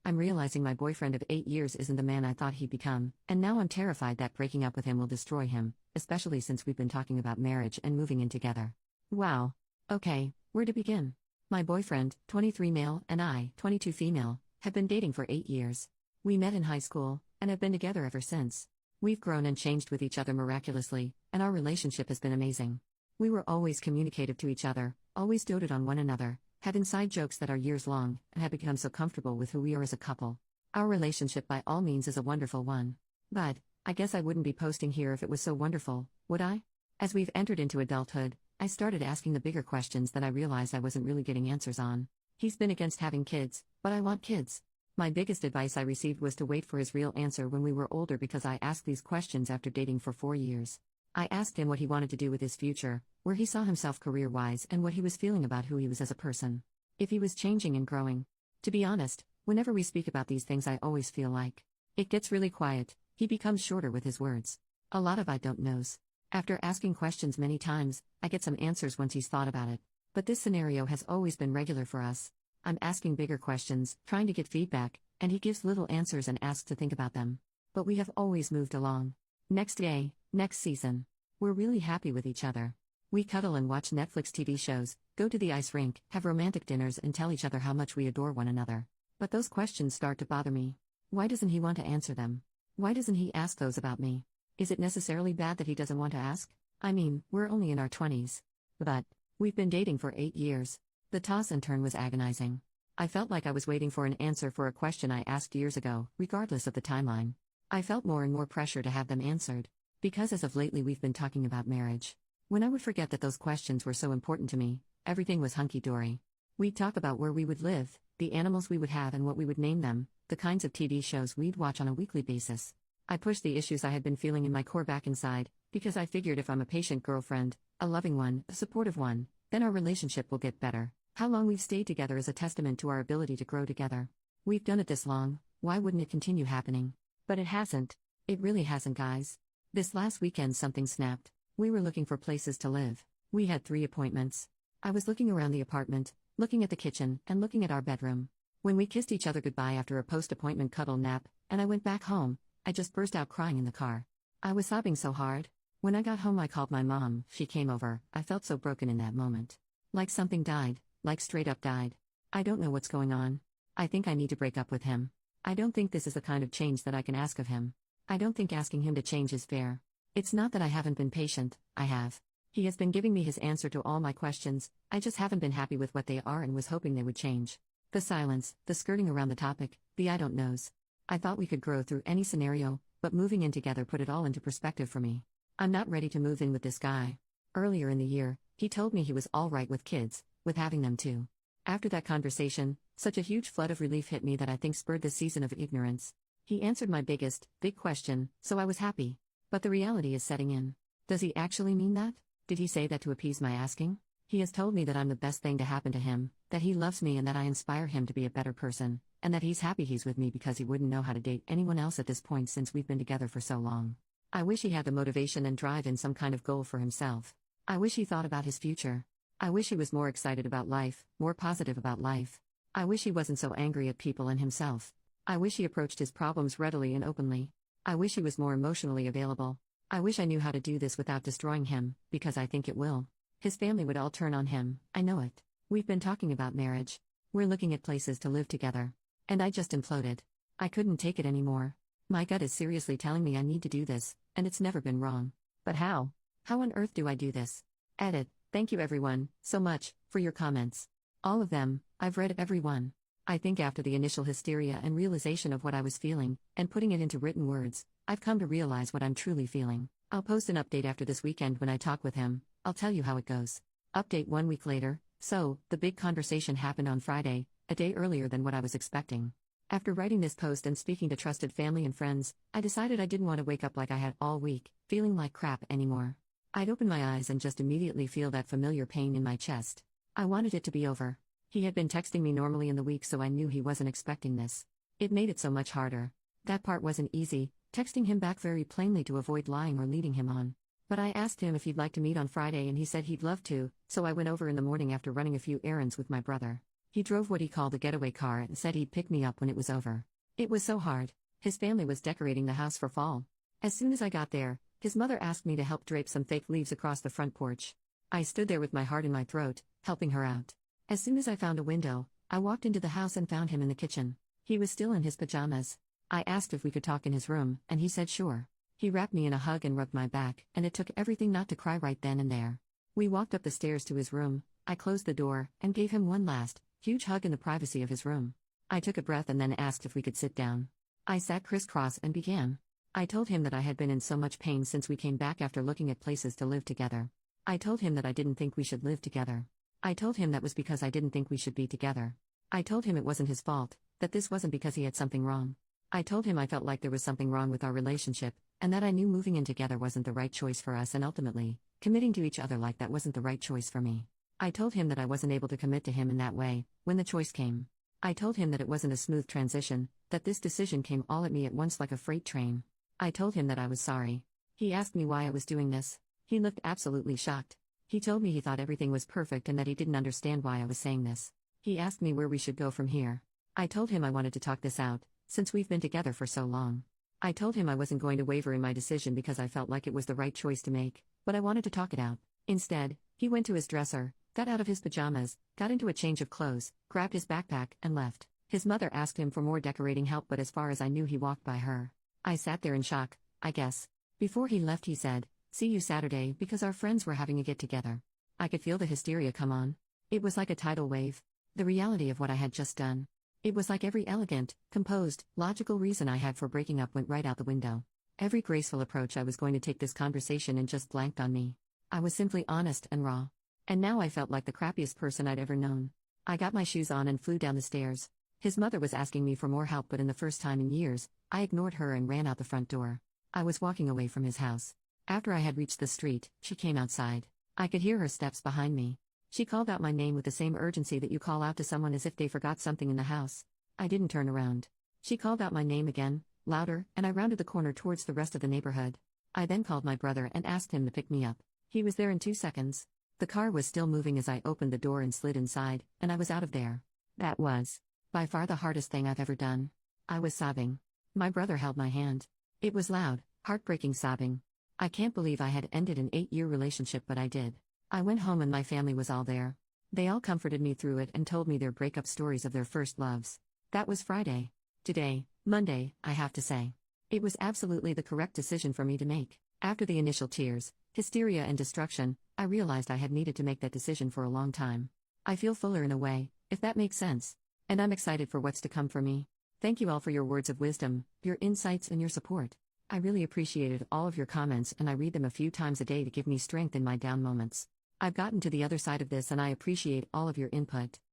I'm realizing my boyfriend of 8 years isn't the man I thought he'd become, and now I'm terrified that breaking up with him will destroy him, especially since we've been talking about marriage and moving in together. Wow. Okay, where to begin? My boyfriend, 23 male, and I, 22 female, have been dating for 8 years. We met in high school, and have been together ever since. We've grown and changed with each other miraculously, and our relationship has been amazing. We were always communicative to each other, always doted on one another, had inside jokes that are years long, and have become so comfortable with who we are as a couple. Our relationship by all means is a wonderful one. But, I guess I wouldn't be posting here if it was so wonderful, would I? As we've entered into adulthood, I started asking the bigger questions that I realized I wasn't really getting answers on. He's been against having kids, but I want kids. My biggest advice I received was to wait for his real answer when we were older because I asked these questions after dating for 4 years. I asked him what he wanted to do with his future, where he saw himself career-wise and what he was feeling about who he was as a person. If he was changing and growing. To be honest, whenever we speak about these things I always feel like it gets really quiet, he becomes shorter with his words. A lot of I don't knows. After asking questions many times, I get some answers once he's thought about it. But this scenario has always been regular for us. I'm asking bigger questions, trying to get feedback, and he gives little answers and asks to think about them. But we have always moved along. Next day, next season. We're really happy with each other. We cuddle and watch Netflix TV shows, go to the ice rink, have romantic dinners and tell each other how much we adore one another. But those questions start to bother me. Why doesn't he want to answer them? Why doesn't he ask those about me? Is it necessarily bad that he doesn't want to ask? I mean, we're only in our 20s. But we've been dating for 8 years. The toss and turn was agonizing. I felt like I was waiting for an answer for a question I asked years ago, regardless of the timeline. I felt more and more pressure to have them answered. Because as of lately we've been talking about marriage. When I would forget that those questions were so important to me, everything was hunky-dory. We'd talk about where we would live, the animals we would have and what we would name them, the kinds of TV shows we'd watch on a weekly basis. I pushed the issues I had been feeling in my core back inside, because I figured if I'm a patient girlfriend, a loving one, a supportive one, then our relationship will get better. How long we've stayed together is a testament to our ability to grow together. We've done it this long, why wouldn't it continue happening? But it hasn't. It really hasn't, guys. This last weekend something snapped. We were looking for places to live. We had 3 appointments. I was looking around the apartment, looking at the kitchen, and looking at our bedroom. When we kissed each other goodbye after a post-appointment cuddle nap, and I went back home, I just burst out crying in the car. I was sobbing so hard. When I got home I called my mom, she came over. I felt so broken in that moment. Like something died, like straight up died. I don't know what's going on. I think I need to break up with him. I don't think this is the kind of change that I can ask of him. I don't think asking him to change is fair. It's not that I haven't been patient, I have. He has been giving me his answer to all my questions, I just haven't been happy with what they are and was hoping they would change. The silence, the skirting around the topic, the I don't knows. I thought we could grow through any scenario, but moving in together put it all into perspective for me. I'm not ready to move in with this guy. Earlier in the year, he told me he was all right with kids, with having them too. After that conversation, such a huge flood of relief hit me that I think spurred this season of ignorance. He answered my big question, so I was happy. But the reality is setting in. Does he actually mean that? Did he say that to appease my asking? He has told me that I'm the best thing to happen to him, that he loves me and that I inspire him to be a better person, and that he's happy he's with me because he wouldn't know how to date anyone else at this point since we've been together for so long. I wish he had the motivation and drive and some kind of goal for himself. I wish he thought about his future. I wish he was more excited about life, more positive about life. I wish he wasn't so angry at people and himself. I wish he approached his problems readily and openly. I wish he was more emotionally available. I wish I knew how to do this without destroying him, because I think it will. His family would all turn on him, I know it. We've been talking about marriage. We're looking at places to live together. And I just imploded. I couldn't take it anymore. My gut is seriously telling me I need to do this, and it's never been wrong. But how? How on earth do I do this? Edit. Thank you everyone, so much, for your comments. All of them, I've read every one. I think after the initial hysteria and realization of what I was feeling, and putting it into written words, I've come to realize what I'm truly feeling. I'll post an update after this weekend when I talk with him, I'll tell you how it goes. Update 1 week later. So, the big conversation happened on Friday, a day earlier than what I was expecting. After writing this post and speaking to trusted family and friends, I decided I didn't want to wake up like I had all week, feeling like crap anymore. I'd open my eyes and just immediately feel that familiar pain in my chest. I wanted it to be over. He had been texting me normally in the week, so I knew he wasn't expecting this. It made it so much harder. That part wasn't easy, texting him back very plainly to avoid lying or leading him on. But I asked him if he'd like to meet on Friday and he said he'd love to, so I went over in the morning after running a few errands with my brother. He drove what he called a getaway car and said he'd pick me up when it was over. It was so hard. His family was decorating the house for fall. As soon as I got there, his mother asked me to help drape some fake leaves across the front porch. I stood there with my heart in my throat, helping her out. As soon as I found a window, I walked into the house and found him in the kitchen. He was still in his pajamas. I asked if we could talk in his room, and he said sure. He wrapped me in a hug and rubbed my back, and it took everything not to cry right then and there. We walked up the stairs to his room. I closed the door, and gave him one last, huge hug in the privacy of his room. I took a breath and then asked if we could sit down. I sat crisscross and began. I told him that I had been in so much pain since we came back after looking at places to live together. I told him that I didn't think we should live together. I told him that was because I didn't think we should be together. I told him it wasn't his fault, that this wasn't because he had something wrong. I told him I felt like there was something wrong with our relationship, and that I knew moving in together wasn't the right choice for us, and ultimately, committing to each other like that wasn't the right choice for me. I told him that I wasn't able to commit to him in that way, when the choice came. I told him that it wasn't a smooth transition, that this decision came all at me at once like a freight train. I told him that I was sorry. He asked me why I was doing this. He looked absolutely shocked. He told me he thought everything was perfect and that he didn't understand why I was saying this. He asked me where we should go from here. I told him I wanted to talk this out, since we've been together for so long. I told him I wasn't going to waver in my decision because I felt like it was the right choice to make, but I wanted to talk it out. Instead, he went to his dresser, got out of his pajamas, got into a change of clothes, grabbed his backpack, and left. His mother asked him for more decorating help, but as far as I knew, he walked by her. I sat there in shock, I guess. Before he left, he said, "See you Saturday," because our friends were having a get-together. I could feel the hysteria come on. It was like a tidal wave. The reality of what I had just done. It was like every elegant, composed, logical reason I had for breaking up went right out the window. Every graceful approach I was going to take this conversation and just blanked on me. I was simply honest and raw. And now I felt like the crappiest person I'd ever known. I got my shoes on and flew down the stairs. His mother was asking me for more help, but in the first time in years, I ignored her and ran out the front door. I was walking away from his house. After I had reached the street, she came outside. I could hear her steps behind me. She called out my name with the same urgency that you call out to someone as if they forgot something in the house. I didn't turn around. She called out my name again, louder, and I rounded the corner towards the rest of the neighborhood. I then called my brother and asked him to pick me up. He was there in 2 seconds. The car was still moving as I opened the door and slid inside, and I was out of there. That was, by far, the hardest thing I've ever done. I was sobbing. My brother held my hand. It was loud, heartbreaking sobbing. I can't believe I had ended an 8-year relationship, but I did. I went home and my family was all there. They all comforted me through it and told me their breakup stories of their first loves. That was Friday. Today, Monday, I have to say. It was absolutely the correct decision for me to make. After the initial tears, hysteria and destruction, I realized I had needed to make that decision for a long time. I feel fuller in a way, if that makes sense. And I'm excited for what's to come for me. Thank you all for your words of wisdom, your insights, and your support. I really appreciated all of your comments, and I read them a few times a day to give me strength in my down moments. I've gotten to the other side of this and I appreciate all of your input.